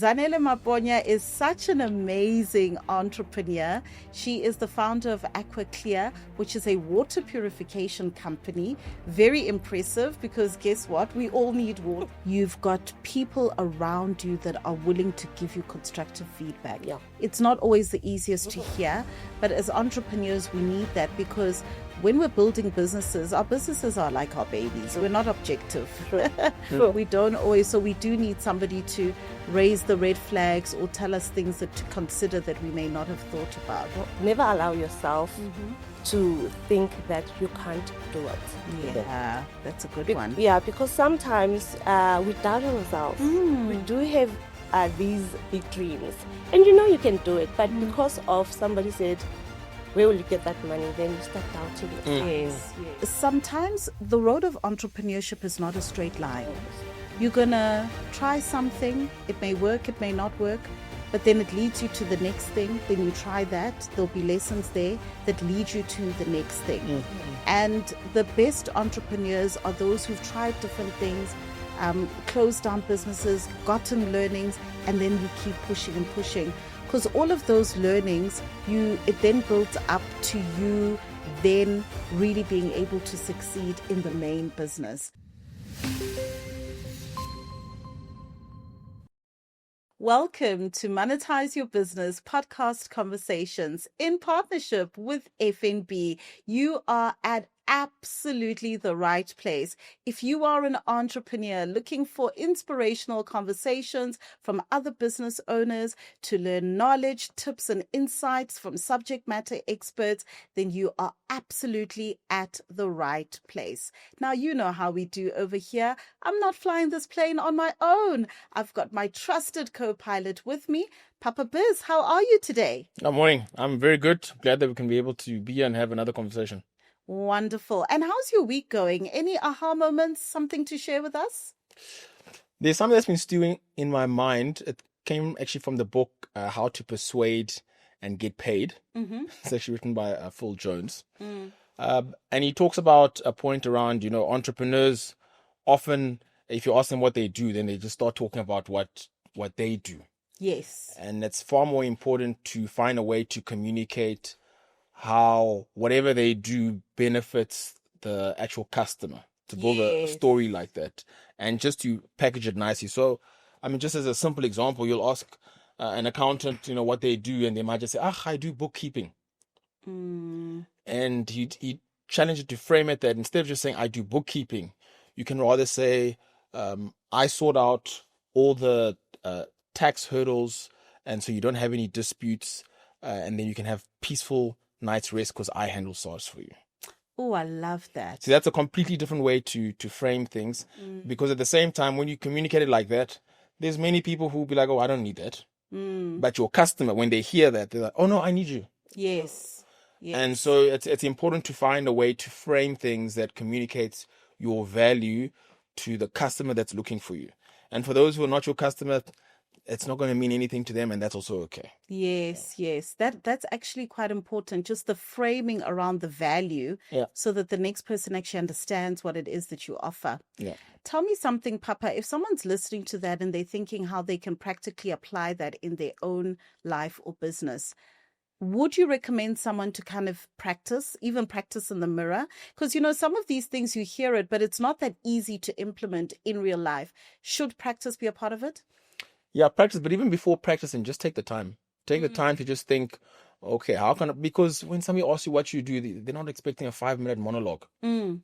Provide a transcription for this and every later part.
Zanele Maponya is such an amazing entrepreneur. She is the founder of Aquaclea, which is a water purification company. Very impressive because guess what? We all need water. You've got people around you that are willing to give you constructive feedback. Yeah. It's not always the easiest to hear, but as entrepreneurs, we need that because when we're building businesses, our businesses are like our babies. We're not objective. True. We don't always, so we do need somebody to raise the red flags or tell us things that to consider that we may not have thought about. Never allow yourself to think that you can't do it. Yeah, that's a good one. Yeah, because sometimes we doubt ourselves. We do have these big dreams, and you know you can do it, but because of somebody said, where will you get that money? Then you start doubting yourself. Yes. Sometimes the road of entrepreneurship is not a straight line. You're gonna try something, it may work, it may not work, but then it leads you to the next thing. Then you try that, there'll be lessons there that lead you to the next thing. And the best entrepreneurs are those who've tried different things, closed down businesses, gotten learnings, and then you keep pushing and pushing. Because all of those learnings, it then builds up to you then really being able to succeed in the main business. Welcome to Monetize Your Business podcast conversations in partnership with FNB. You are at absolutely the right place. If you are an entrepreneur looking for inspirational conversations from other business owners to learn knowledge, tips, and insights from subject matter experts, then you are absolutely at the right place. Now, you know how we do over here. I'm not flying this plane on my own. I've got my trusted co-pilot with me. Papa Biz, how are you today? Good morning. I'm very good. Glad that we can be able to be here and have another conversation. Wonderful. And how's your week going? Any aha moments, something to share with us? There's something that's been stewing in my mind. It came actually from the book, How to Persuade and Get Paid. It's actually written by Phil Jones. And he talks about a point around, entrepreneurs often, if you ask them what they do, then they just start talking about what they do. Yes. And it's far more important to find a way to communicate how whatever they do benefits the actual customer, to build a story like that and just to package it nicely. So, just as a simple example, you'll ask an accountant, what they do, and they might just say, I do bookkeeping. And he challenged it to frame it that instead of just saying, I do bookkeeping, you can rather say, I sort out all the tax hurdles, and so you don't have any disputes, and then you can have peaceful night's rest because I handle SARS for you. Oh, I love that. So that's a completely different way to frame things, because at the same time, when you communicate it like that, there's many people who will be like, oh, I don't need that. But your customer, when they hear that, they're like, oh, no, I need you. Yes. And so it's important to find a way to frame things that communicates your value to the customer that's looking for you. And for those who are not your customer, it's not going to mean anything to them, and that's also okay. Yes. That's actually quite important. Just the framing around the value, so that the next person actually understands what it is that you offer. Yeah. Tell me something, Papa. If someone's listening to that and they're thinking how they can practically apply that in their own life or business, would you recommend someone to kind of even practice in the mirror? Because, some of these things you hear it, but it's not that easy to implement in real life. Should practice be a part of it? Yeah, practice. But even before practicing, just take the time. Take the time to just think, okay, how can I? Because when somebody asks you what you do, they're not expecting a 5-minute monologue.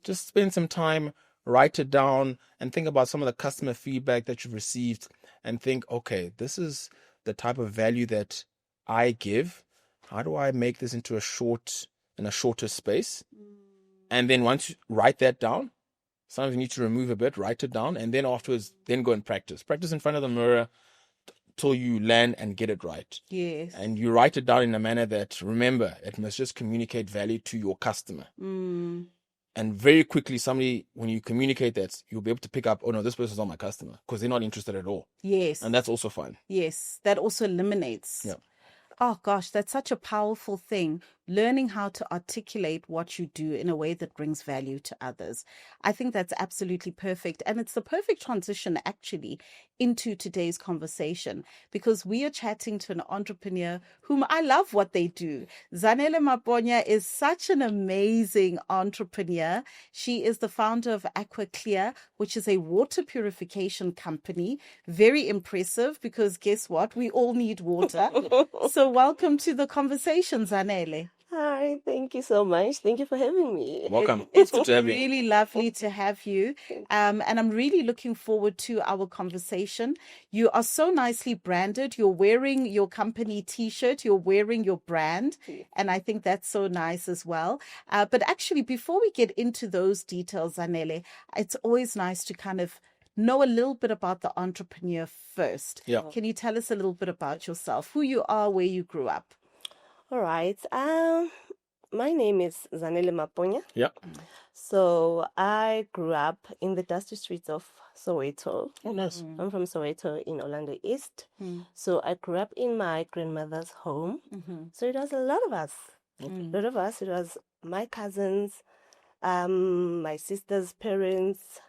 Just spend some time, write it down, and think about some of the customer feedback that you've received, and think, okay, this is the type of value that I give. How do I make this into a shorter space? And then once you write that down, sometimes you need to remove a bit, write it down, and then afterwards, then go and practice. Practice in front of the mirror till you land and get it right. Yes. And you write it down in a manner that, remember, it must just communicate value to your customer. And very quickly, when you communicate that, you'll be able to pick up, oh no, this person's not my customer, because they're not interested at all. Yes. And that's also fine. Yes. That also eliminates. Yeah. Oh gosh, that's such a powerful thing. learning how to articulate what you do in a way that brings value to others. I think that's absolutely perfect. And it's the perfect transition, actually, into today's conversation, because we are chatting to an entrepreneur whom I love what they do. Zanele Maponya is such an amazing entrepreneur. She is the founder of Aquaclea, which is a water purification company. Very impressive, because guess what? We all need water. So welcome to the conversation, Zanele. Hi, thank you so much. Thank you for having me. Welcome. It's Good to have you. really lovely to have you. And I'm really looking forward to our conversation. You are so nicely branded. You're wearing your company t-shirt. You're wearing your brand. And I think that's so nice as well. But actually, before we get into those details, Zanele, it's always nice to kind of know a little bit about the entrepreneur first. Yeah. Can you tell us a little bit about yourself, who you are, where you grew up? All right. My name is Zanele Maponya. Yeah. So I grew up in the dusty streets of Soweto. Oh, nice. I'm from Soweto in Orlando East. So I grew up in my grandmother's home. So it was a lot of us. A lot of us. It was my cousins, my sister's parents.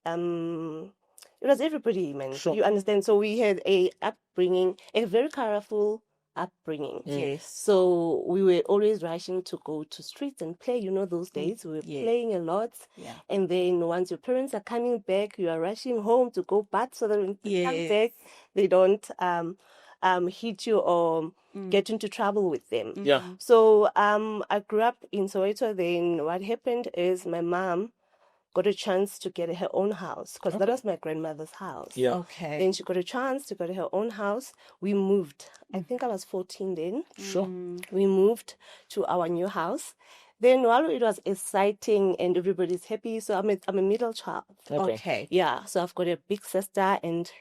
It was everybody, man. Sure. You understand? So we had a upbringing, a very colorful upbringing. Yes. So we were always rushing to go to streets and play. You know, those days we were playing a lot. Yeah. And then once your parents are coming back, you are rushing home to go bath so that when they come back, they don't hit you or get into trouble with them. Yeah. So I grew up in Soweto. Then what happened is my mom got a chance to get her own house, because that was my grandmother's house. Yeah. Okay. Then she got a chance to get her own house. We moved. I think I was 14 then. Sure. We moved to our new house. Then while it was exciting and everybody's happy, so I'm a middle child. Okay. Yeah, so I've got a big sister and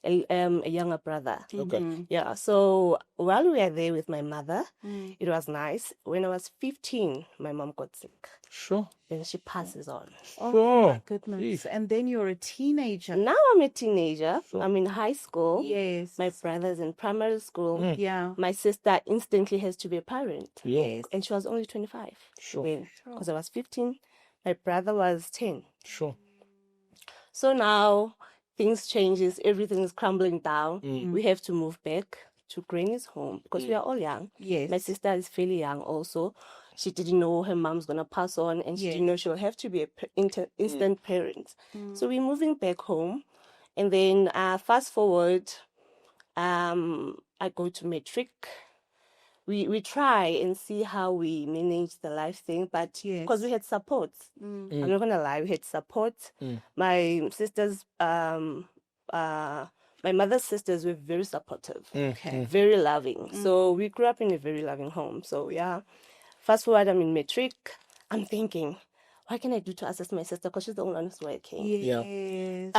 a younger brother. Okay. Yeah, so while we were there with my mother, it was nice. When I was 15, my mom got sick. Sure. Then she passes on. Oh, my goodness. And then you're a teenager. Now I'm a teenager. I'm in high school. Yes. My brother's in primary school. Yeah. My sister instantly has to be a parent. Yes. And she was only 25. Sure. Because I was 15. My brother was 10. Sure. So now things changes. Everything is crumbling down. We have to move back to Granny's home because we are all young. Yes. My sister is fairly young also. She didn't know her mom's going to pass on, and she didn't know she'll have to be an instant parent. So we're moving back home. And then fast forward, I go to matric. We try and see how we manage the life thing, but because we had support. I'm not going to lie, we had support. My sisters, my mother's sisters were very supportive, very loving. So we grew up in a very loving home. So yeah. Fast forward, I'm in matric. I'm thinking, what can I do to assist my sister? Because she's the only one who's working. Yes.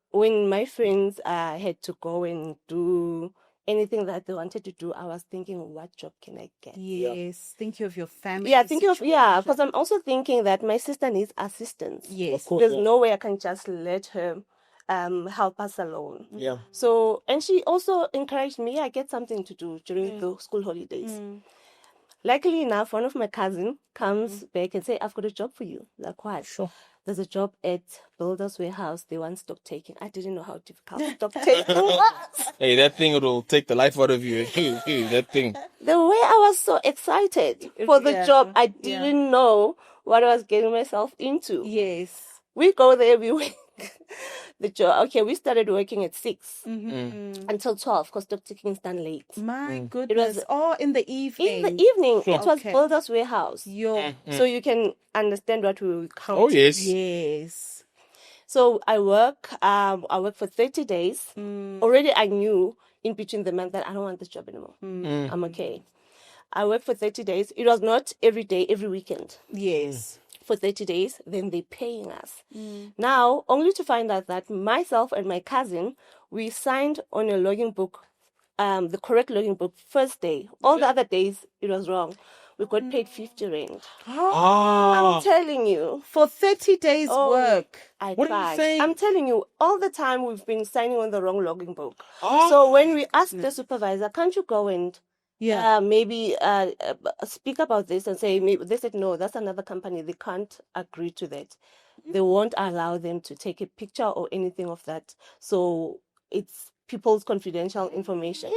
When my friends had to go and do anything that they wanted to do, I was thinking, what job can I get? Yes. Think of your family. Because I'm also thinking that my sister needs assistance. Yes. There's no way I can just let her help us alone. Yeah. So, and she also encouraged me, get something to do during the school holidays. Luckily enough, one of my cousins comes back and say, I've got a job for you. Like, what? Sure. There's a job at Builders Warehouse. They want stock taking. I didn't know how difficult stock taking was. Hey, that thing will take the life out of you. That thing. The way I was so excited for the job, I didn't know what I was getting myself into. Yes. We go there, we work the job. Okay, we started working at 6 until 12 because stock taking is done late. My goodness. In the evening. In the evening, it was Builders Warehouse. So you can understand what we will count. Oh, yes. Yes. So I work for 30 days. Already I knew in between the month that I don't want this job anymore. I'm okay. I worked for 30 days. It was not every day, every weekend. Yes. For 30 days, then they're paying us. Now, only to find out that myself and my cousin, we signed on a login book, the correct login book, first day. All the other days, it was wrong. We got paid 50 rand. I'm telling you. For 30 days work. I What cried. are you saying? I'm telling you, all the time we've been signing on the wrong login book. So when we asked the supervisor, can't you go and Yeah. maybe speak about this and say, maybe they said, no, that's another company. They can't agree to that. They won't allow them to take a picture or anything of that. So it's people's confidential information.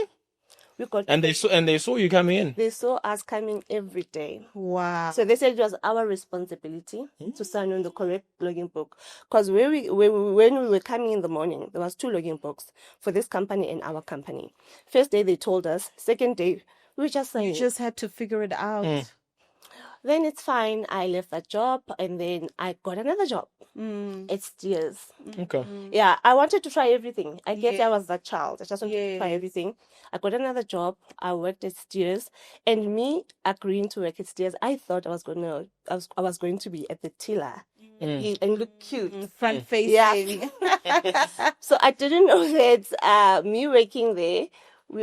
We got And they saw you coming in. They saw us coming every day. Wow. So they said it was our responsibility to sign on the correct login book. Because when we were coming in the morning, there was 2 login books for this company and our company. First day they told us. Second day we were just You saying. just had to figure it out. Then it's fine. I left that job and then I got another job. It's Steers. Okay. Yeah, I wanted to try everything. I guess I Yes. was that child. I just wanted to try Yes. everything. I got another job. I worked at Steers, and me agreeing to work at Steers, I thought I was going to be at the tiller and look cute. Front facing. So I didn't know that me working there,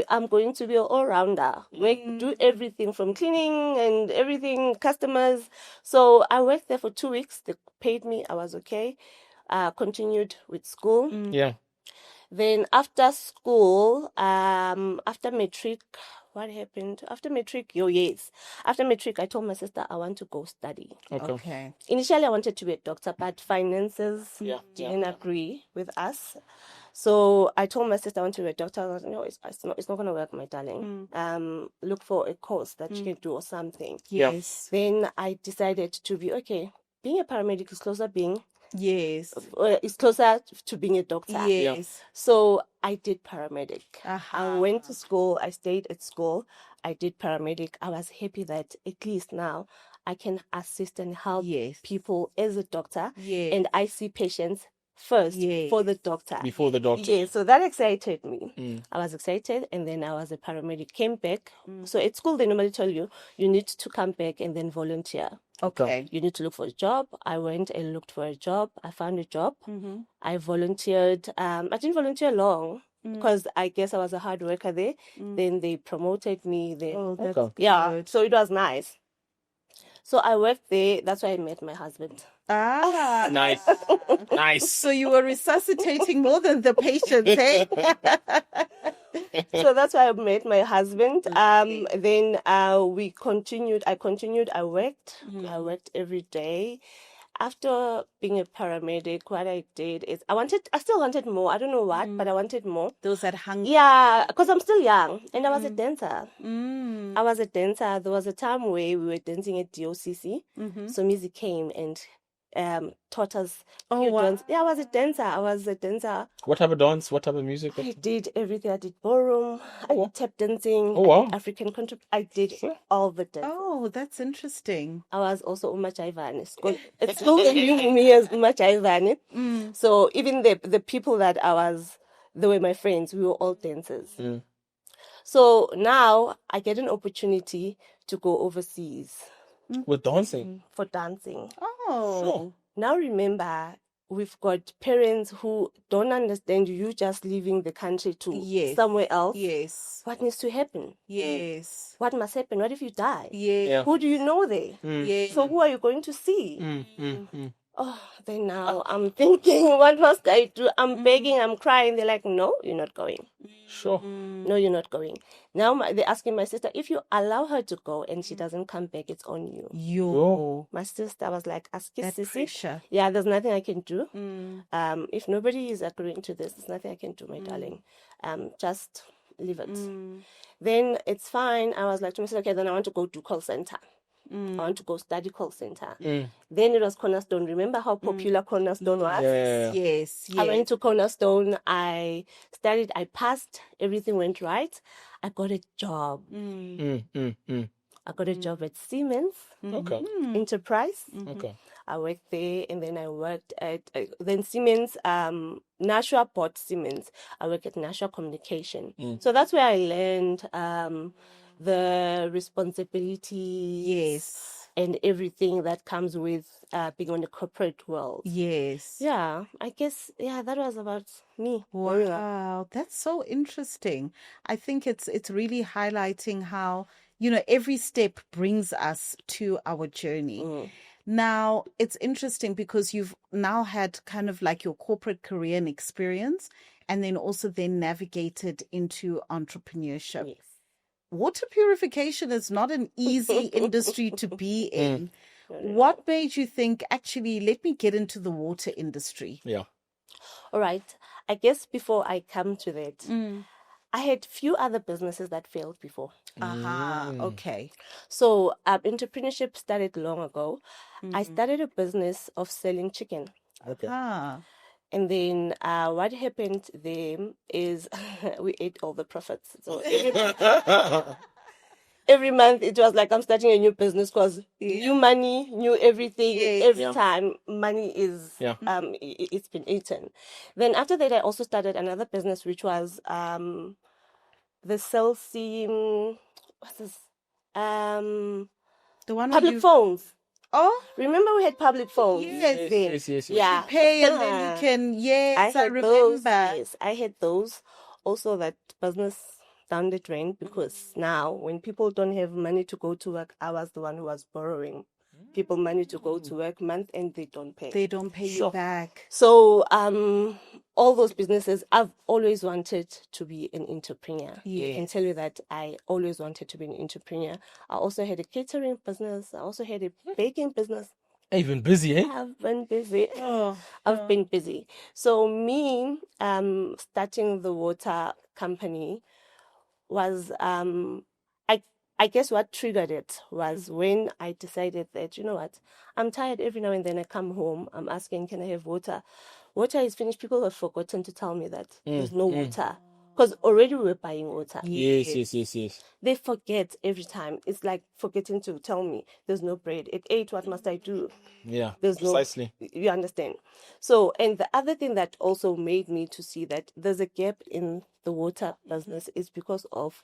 I'm going to be an all-rounder. Do everything from cleaning and everything, customers. So I worked there for 2 weeks. They paid me. I was okay. Continued with school. Yeah. Then after school, after matric, what happened? After matric, yes. After matric, I told my sister I want to go study. Okay. Initially, I wanted to be a doctor, but finances didn't agree with us. So I told my sister I want to be a doctor. I was like, no, it's not going to work, my darling. Look for a course that you can do or something. Yes. Then I decided to be, okay, being a paramedic is closer Yes. it's closer to being a doctor. Yes. So I did paramedic. Uh-huh. I went to school. I stayed at school. I did paramedic. I was happy that at least now I can assist and help people as a doctor. Yes. And I see patients first for the doctor. Before the doctor. Yeah, so that excited me. I was excited, and then I was a paramedic. Came back. So at school, they normally tell you need to come back and then volunteer. Okay. You need to look for a job. I went and looked for a job. I found a job. I volunteered. I didn't volunteer long because I guess I was a hard worker there. Then they promoted me. That's good. So it was nice. So I worked there. That's why I met my husband. Ah, Nice. Nice. So you were resuscitating more than the patients, eh? So that's why I met my husband. Then we continued. I continued. I worked. I worked every day. After being a paramedic, what I did is I still wanted more. I don't know what, but I wanted more. Those that hunger. Yeah, because I'm still young and I was a dancer. I was a dancer. There was a time where we were dancing at DOCC. So music came and taught us. Dance. Yeah, I was a dancer. What type of dance? What type of music? I did everything. I did ballroom. I did tap dancing. Oh, wow. I did African country. I did all the dances. Oh, that's interesting. I was also Umachaivane. It's school they knew me as Umachaivane. So even the people that they were my friends. We were all dancers. So now I get an opportunity to go overseas. With dancing? For dancing. Oh. Sure. Now remember, we've got parents who don't understand you just leaving the country to somewhere else. Yes. What needs to happen? Yes. What must happen? What if you die? Yeah. Who do you know there? Yeah. So who are you going to see? Oh, then now I'm thinking, what must I do? I'm begging, I'm crying. They're like, no, you're not going. Sure. No, you're not going. Now they're asking my sister, if you allow her to go and she doesn't come back, it's on you. Yo. My sister was like, That pressure. yeah, there's nothing I can do. If nobody is agreeing to this, there's nothing I can do, my darling. Just leave it. Then it's fine. I was like to myself, okay, then I want to go do call center. I want to go study call center. Then it was Cornerstone. Remember how popular Cornerstone was? Yes. I went to Cornerstone. I studied. I passed. Everything went right. I got a job. I got a job at Siemens. Okay. Enterprise. Okay. I worked there, and then I worked at then Siemens. Nashua bought Siemens. I worked at Nashua Communication. So that's where I learned the responsibility, and everything that comes with being on the corporate world. Yes. Yeah, I guess, that was about me. Wow, that's so interesting. I think it's really highlighting how, every step brings us to our journey. Now, it's interesting because you've now had kind of like your corporate career and experience, and then also then navigated into entrepreneurship. Yes. water purification is not an easy industry to be in. What made you think, actually, let me get into the water industry? Yeah. All right. I guess before I come to that, I had few other businesses that failed before. Aha, okay. So entrepreneurship started long ago. I started a business of selling chicken. Okay. Ah, And then what happened then is we ate all the profits. So every month it was like I'm starting a new business because new money, new everything. Yes. Every time money is Yeah. it's been eaten. Then after that I also started another business which was the Celsium, what's this? the one where Public you... phones. Oh, Remember we had public phones? yes. Then. Yes. Yeah. You pay and then you can... Yes, I had remember. those. Yes, I had those. Also, that business down the drain because now when people don't have money to go to work, I was the one who was borrowing people money to go to work month and they don't pay. They don't pay you back. So all those businesses, I've always wanted to be an entrepreneur. Yeah. I can tell you that I always wanted to be an entrepreneur. I also had a catering business. I also had a baking business. Even busy, eh? I've been busy. Oh, I've been busy. So me starting the water company was I guess what triggered it was when I decided that, you know what, I'm tired every now and then I come home, I'm asking, can I have water? Water is finished. People have forgotten to tell me that there's no water. Because already we were buying water. Yes. They forget every time. It's like forgetting to tell me there's no bread. At 8, what must I do? Yeah, There's precisely. You understand. So, and the other thing that also made me to see that there's a gap in the water business is because of,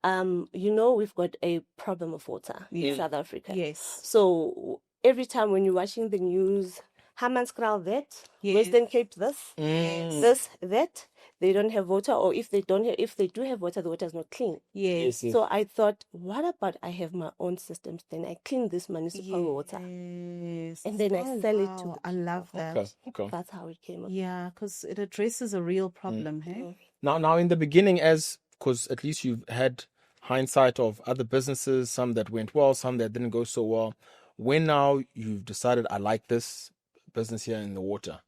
we've got a problem of water in South Africa. yes. So every time when you're watching the news, Hammanskraal that, Western Cape this, that, they don't have water, or if they do have water, the water is not clean. Yes. So I thought, what about I have my own systems? Then I clean this municipal water, Yes. and then I sell it to. Wow, I love that. Okay. That's how it came up. Yeah, because it addresses a real problem, hey? Now in the beginning, because at least you've had hindsight of other businesses, some that went well, some that didn't go so well. When now you've decided, I like this business here in the water,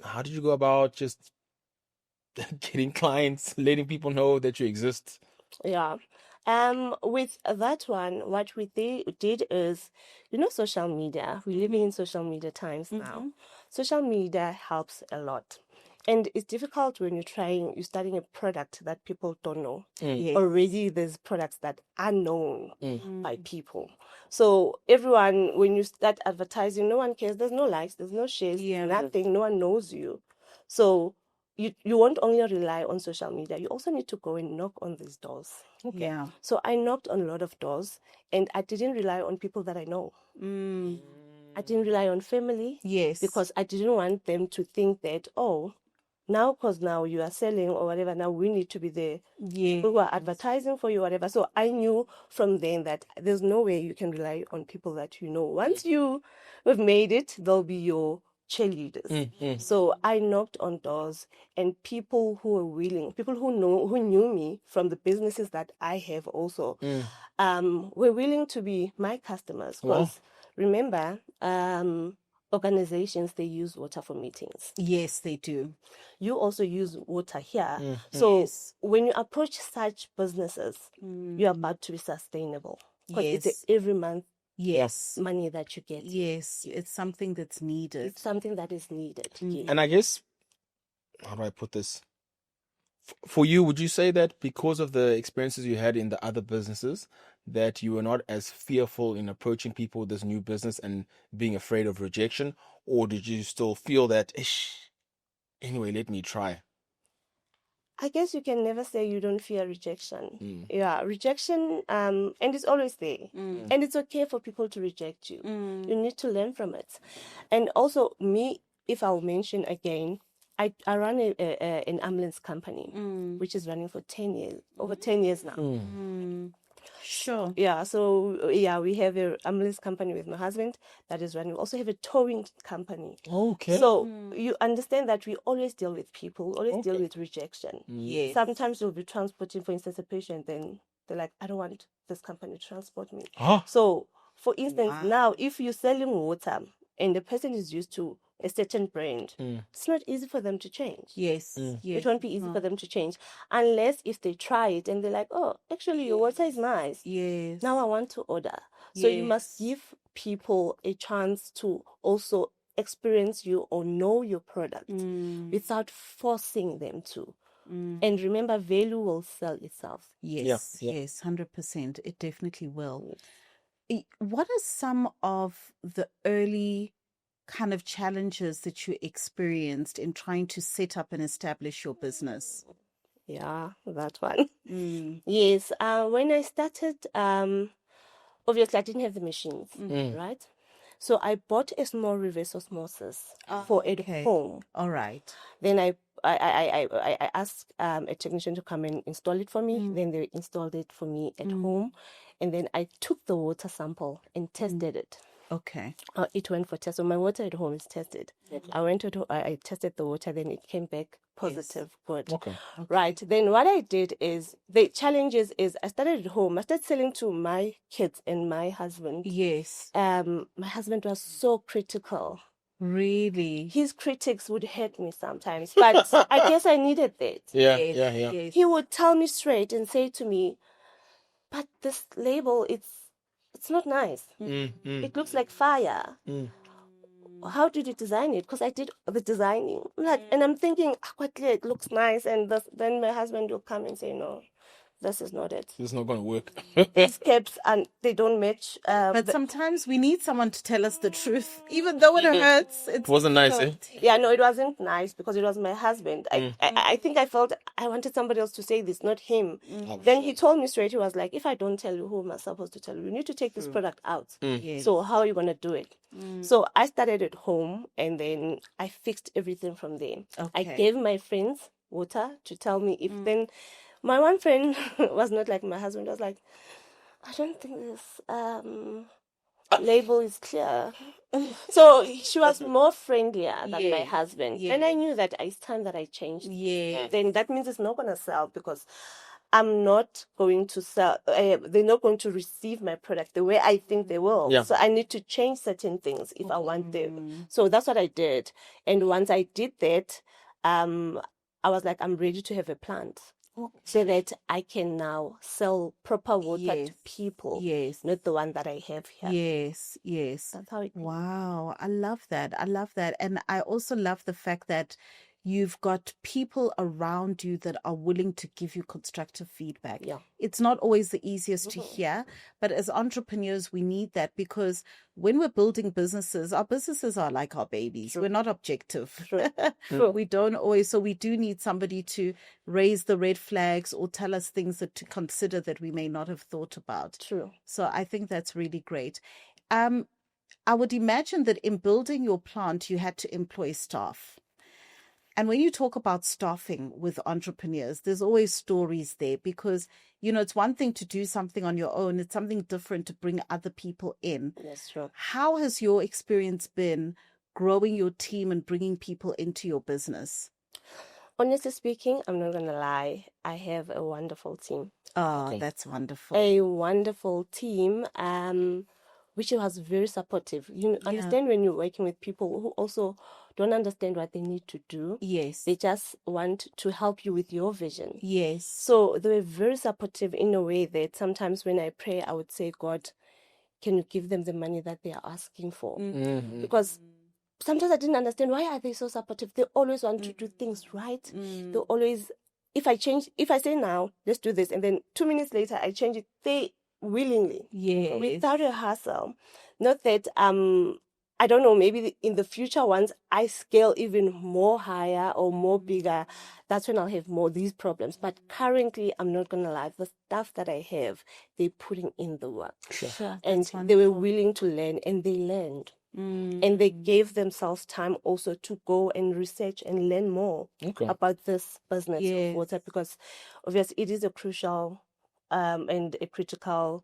how did you go about just getting clients, letting people know that you exist? Yeah. With that one, what we did is, social media. We're living in social media times now. Social media helps a lot. And it's difficult when you're starting a product that people don't know. Yes. Already there's products that are known by people. So everyone, when you start advertising, no one cares. There's no likes, there's no shares, nothing. No one knows you. So you won't only rely on social media. You also need to go and knock on these doors. Okay. Yeah. So I knocked on a lot of doors, and I didn't rely on people that I know. I didn't rely on family. Yes. Because I didn't want them to think that, because now you are selling or whatever, now we need to be there. Yeah. People who are advertising for you, whatever. So I knew from then that there's no way you can rely on people that you know. Once you have made it, they'll be your cheerleaders. So I knocked on doors, and people who were willing, people who knew me from the businesses that I have also, were willing to be my customers. Because remember, organizations, they use water for meetings. Yes, they do. You also use water here. So when you approach such businesses, you're about to be sustainable. Because it's every month money that you get. Yes, it's something that's needed. It's something that is needed. Yes. And I guess, how do I put this? For you, would you say that because of the experiences you had in the other businesses, that you were not as fearful in approaching people with this new business and being afraid of rejection? Or did you still feel that, anyway, let me try? I guess you can never say you don't fear rejection. Yeah, rejection, and it's always there. And it's okay for people to reject you. You need to learn from it. And also, me, if I'll mention again, I run an ambulance company, which is running for 10 years, over 10 years now. Sure. Yeah, so we have an ambulance company with my husband that is running. We also have a towing company. Okay. So you understand that we always deal with people, always deal with rejection. Yes. Sometimes we'll be transporting, for instance, a patient, then they're like, I don't want this company to transport me. Ah. So, for instance, Wow. now if you're selling water and the person is used to a certain brand, it's not easy for them to change. Yes. Yes. It won't be easy for them to change unless if they try it and they're like, oh, actually your water is nice. Yes. Now I want to order. So you must Yes. give people a chance to also experience you or know your product without forcing them to. And remember, value will sell itself. Yes. Yeah. Yes. 100%. It definitely will. What are some of the early kind of challenges that you experienced in trying to set up and establish your business? Yeah, that one. Yes. When I started, obviously I didn't have the machines, right? So I bought a small reverse osmosis for at home. All right. Then I asked a technician to come and install it for me. Then they installed it for me at home. And then I took the water sample and tested it. Okay. It went for test. So my water at home is tested. I tested the water, then it came back positive. Good. Okay. Right. Then what I did is, the challenges is I started at home. I started selling to my kids and my husband. Yes. My husband was so critical. Really? His critics would hurt me sometimes, but I guess I needed that. Yeah. Yes. He would tell me straight and say to me, but this label, it's not nice. It looks like fire. How did you design it? Because I did the designing. And I'm thinking, Aquaclea, it looks nice. And then my husband will come and say, no, this is not it. It's not going to work. These caps, and they don't match. But sometimes we need someone to tell us the truth, even though it hurts. It wasn't nice, eh? Yeah, no, it wasn't nice because it was my husband. I think I felt I wanted somebody else to say this, not him. Then he told me straight, he was like, if I don't tell you, who am I supposed to tell you? You need to take this product out. Yes. So how are you going to do it? So I started at home and then I fixed everything from there. I Okay. gave my friends water to tell me if then... My one friend was not like my husband. Was like, I don't think this label is clear. So she was more friendlier than my husband. And I knew that it's time that I changed. Yeah. Then that means it's not going to sell because I'm not going to sell. They're not going to receive my product the way I think they will. Yeah. So I need to change certain things if I want them. So that's what I did. And once I did that, I was like, I'm ready to have a plant. So that I can now sell proper water to people. Yes. Not the one that I have here. Yes. Yes. That's how it goes. Wow. I love that. I love that. And I also love the fact that you've got people around you that are willing to give you constructive feedback. Yeah. It's not always the easiest to hear, but as entrepreneurs, we need that because when we're building businesses, our businesses are like our babies. We're not objective. True. We don't always, so we do need somebody to raise the red flags or tell us things that to consider that we may not have thought about. True. So I think that's really great. I would imagine that in building your plant, you had to employ staff. And when you talk about staffing with entrepreneurs, there's always stories there because, you know, it's one thing to do something on your own. It's something different to bring other people in. That's true. How has your experience been growing your team and bringing people into your business? Honestly speaking, I'm not going to lie. I have a wonderful team. Oh, that's wonderful. A wonderful team, which was very supportive. You understand when you're working with people who also don't understand what they need to do. Yes. They just want to help you with your vision. Yes. So they were very supportive in a way that sometimes when I pray, I would say, God, can you give them the money that they are asking for? Because sometimes I didn't understand, why are they so supportive? They always want to do things right. They always, if I say now, let's do this, and then 2 minutes later I change it, they willingly, without a hassle. Not that I don't know, maybe in the future once I scale even more higher or more bigger, that's when I'll have more these problems. But currently, I'm not going to lie, the stuff that I have, they're putting in the work. Sure. And they were willing to learn, and they learned. And they gave themselves time also to go and research and learn more about this business of water, because obviously it is a crucial and a critical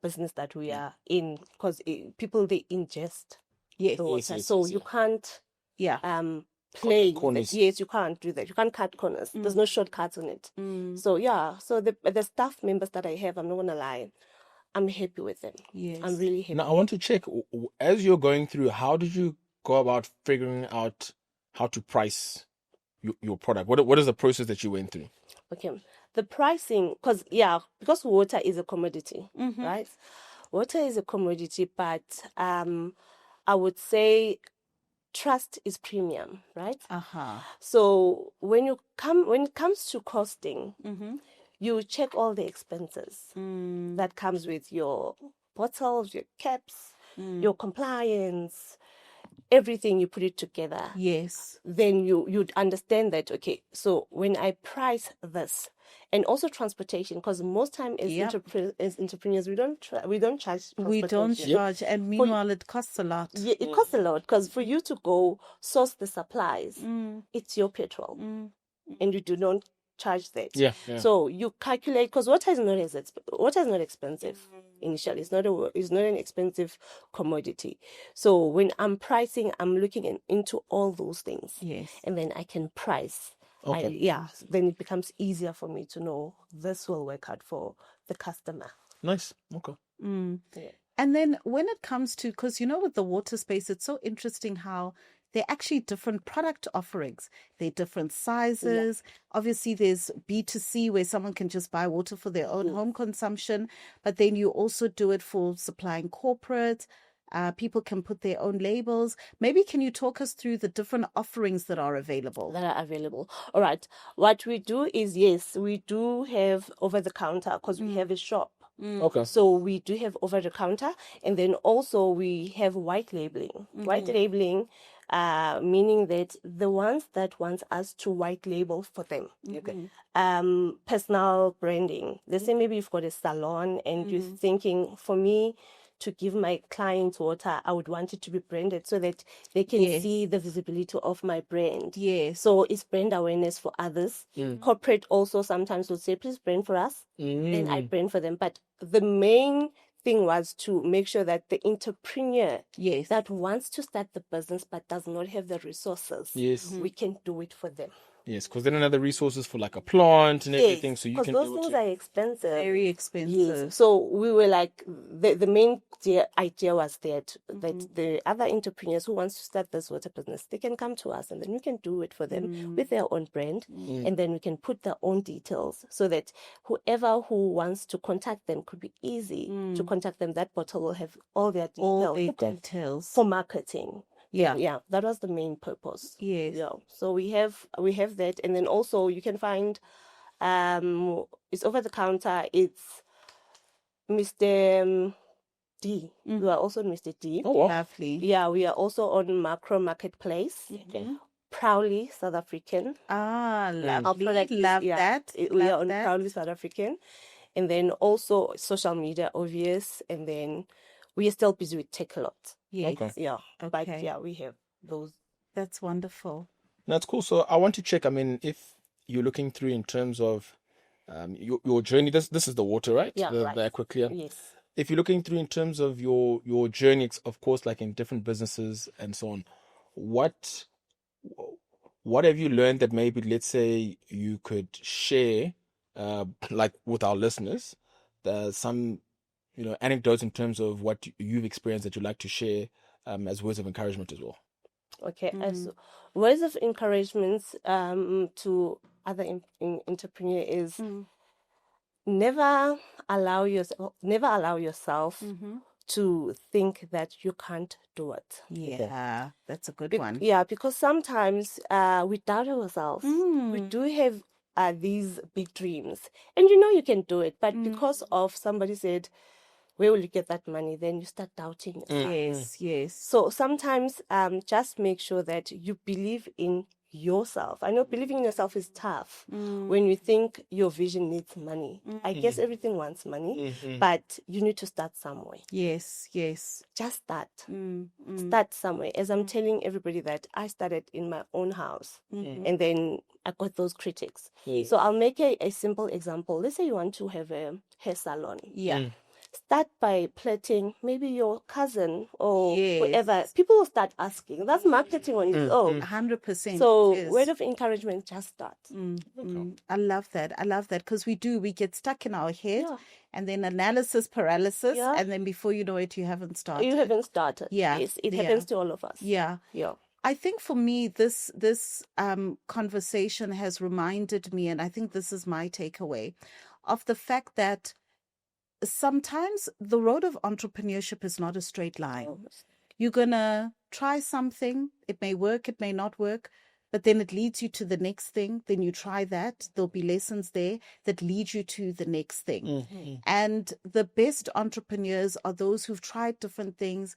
business that we are in, because people, they ingest the water. So you can't play. Corners. Yes, you can't do that. You can't cut corners. There's no shortcuts on it. So yeah, so the staff members that I have, I'm not gonna lie, I'm happy with them. Yes. I'm really happy. Now, I want to check, as you're going through, how did you go about figuring out how to price your product? What is the process that you went through? Okay, the pricing, because water is a commodity, right? Water is a commodity, but I would say trust is premium, right? So when it comes to costing, you check all the expenses that comes with your bottles, your caps, your compliance, everything. You put it together. Yes. Then you'd understand that, okay, so when I price this, and also transportation, because most time as entrepreneurs, we don't charge transportation. We don't charge, and meanwhile it costs a lot. Yeah, it costs a lot, because for you to go source the supplies, it's your petrol, and you do not charge that. Yeah. So you calculate, because water is not expensive initially. It's not an expensive commodity. So when I'm pricing, I'm looking into all those things. Yes. And then I can price. Okay. Then it becomes easier for me to know this will work out for the customer. Nice. Okay. Yeah. And then when it comes to, because with the water space, it's so interesting how they're actually different product offerings. They're different sizes. Obviously, there's B2C where someone can just buy water for their own home consumption, but then you also do it for supplying corporate. People can put their own labels. Maybe can you talk us through the different offerings that are available? All right. What we do is, yes, we do have over the counter, because we have a shop. Okay. So we do have over the counter, and then also we have white labeling. White labeling, meaning that the ones that want us to white label for them. Personal branding. Let's say maybe you've got a salon and you're thinking, for me to give my clients water, I would want it to be branded so that they can see the visibility of my brand. Yes. So it's brand awareness for others. Corporate also sometimes will say, please brand for us. Then I brand for them. But the main thing was to make sure that the entrepreneur that wants to start the business but does not have the resources, we can do it for them. Yes, because they don't have the resources for like a plant and everything, so you can those do things it. are expensive. Very expensive. Yes. So we were like, the main idea was that the other entrepreneurs who wants to start this water business, they can come to us, and then we can do it for them with their own brand, and then we can put their own details so that whoever who wants to contact them could be easy to contact them. That bottle will have all their details for marketing. Yeah, that was the main purpose. Yes. Yeah. So we have that, and then also you can find it's over the counter. It's Mr. D. We are also Mr. D. Oh, wow. Lovely. Yeah, we are also on Macro Marketplace. Proudly South African. Lovely. Love that. We are on Proudly South African, and then also social media, obvious, and then we are still busy with Tech a Lot. Yes. Okay. Yeah. Okay. But yeah, we have those. That's wonderful. That's cool. So I want to check, I mean, if you're looking through in terms of your journey, this is the water, right? Yeah, the right. Aquaclea. Yes. If you're looking through in terms of your journey, of course, like in different businesses and so on, what have you learned that maybe, let's say, you could share, like with our listeners, some anecdotes in terms of what you've experienced that you'd like to share as words of encouragement as well? Okay, as words of encouragement to other entrepreneurs is never allow yourself to think that you can't do it. Yeah, that's a good one. Yeah, because sometimes we doubt ourselves. We do have these big dreams, and you can do it, but because of somebody said, where will you get that money? Then you start doubting yourself. Yes. So sometimes just make sure that you believe in yourself. I know believing in yourself is tough when you think your vision needs money. I guess everything wants money, but you need to start somewhere. Yes. Just start. Start somewhere. As I'm telling everybody that I started in my own house, and then I got those critics. So I'll make a simple example. Let's say you want to have a hair salon. Yeah. start by plating maybe your cousin or Yes. whoever. People will start asking. That's marketing on its own. 100%. So it is. word of encouragement, just start. I love that. I love that because we get stuck in our head Yeah. and then analysis paralysis. Yeah. And then before you know it, you haven't started. You haven't started. Yeah. Yes, it Yeah. happens to all of us. Yeah. Yeah. I think for me, this conversation has reminded me, and I think this is my takeaway, of the fact that sometimes the road of entrepreneurship is not a straight line. You're going to try something. It may work, it may not work, but then it leads you to the next thing. Then you try that. There'll be lessons there that lead you to the next thing. And the best entrepreneurs are those who've tried different things,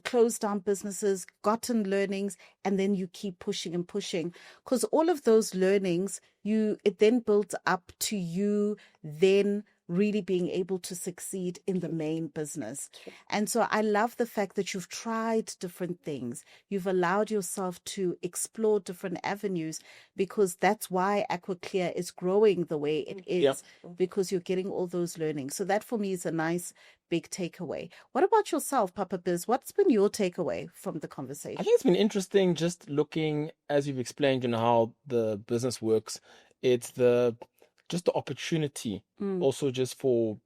closed down businesses, gotten learnings, and then you keep pushing and pushing. Because all of those learnings, it then builds up to you then really being able to succeed in the main business. And so I love the fact that you've tried different things. You've allowed yourself to explore different avenues, because that's why Aquaclea is growing the way it is, because you're getting all those learnings. So that for me is a nice big takeaway. What about yourself, Papa Biz? What's been your takeaway from the conversation? I think it's been interesting just looking, as you've explained, how the business works. It's just the opportunity also just for,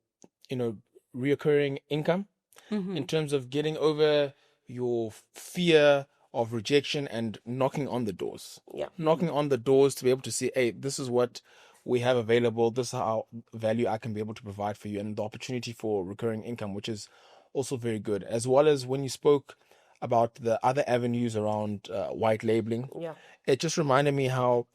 reoccurring income in terms of getting over your fear of rejection and knocking on the doors. Yeah. Knocking on the doors to be able to say, hey, this is what we have available. This is how value I can be able to provide for you, and the opportunity for recurring income, which is also very good. As well as when you spoke about the other avenues around white labeling, it just reminded me how,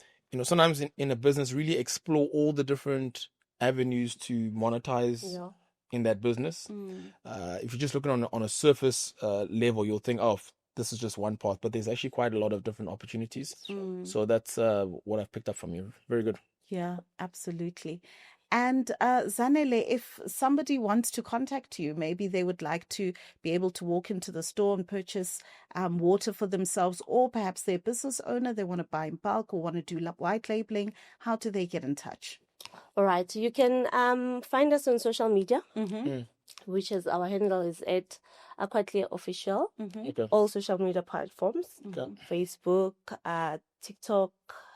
sometimes in a business, really explore all the different avenues to monetize in that business. If you're just looking on a surface level, you'll think, oh, this is just one path, but there's actually quite a lot of different opportunities. So that's what I've picked up from you. Very good. Yeah, absolutely. And Zanele, if somebody wants to contact you, maybe they would like to be able to walk into the store and purchase water for themselves, or perhaps they're a business owner, they want to buy in bulk or want to do white labeling, how do they get in touch? All right. You can find us on social media, which is our handle is at Aquaclea Official. Okay. All social media platforms, Facebook, TikTok,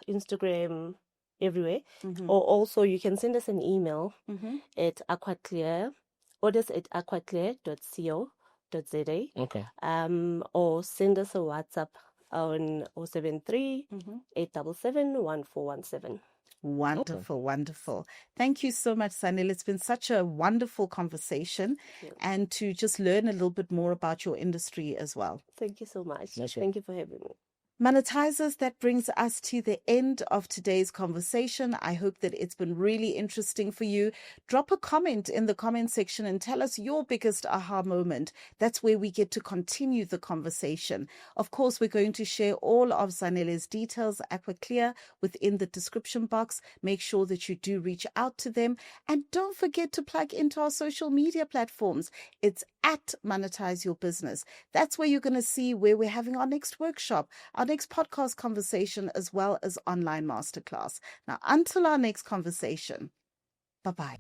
Instagram, everywhere. Or also you can send us an email at Aquaclea, orders at aquaclea.co.za. Okay. Or send us a WhatsApp on 073 877 1417. Wonderful, wonderful. Thank you so much, Zanele. It's been such a wonderful conversation, and to just learn a little bit more about your industry as well. Thank you so much. That's Thank you for having me. Monetizers, that brings us to the end of today's conversation. I hope that it's been really interesting for you. Drop a comment in the comment section and tell us your biggest aha moment. That's where we get to continue the conversation. Of course, we're going to share all of Zanele's details, Aquaclea, within the description box. Make sure that you do reach out to them. And don't forget to plug into our social media platforms. It's at Monetize Your Business. That's where you're going to see where we're having our next workshop, our next podcast conversation, as well as online masterclass. Now, until our next conversation, bye-bye.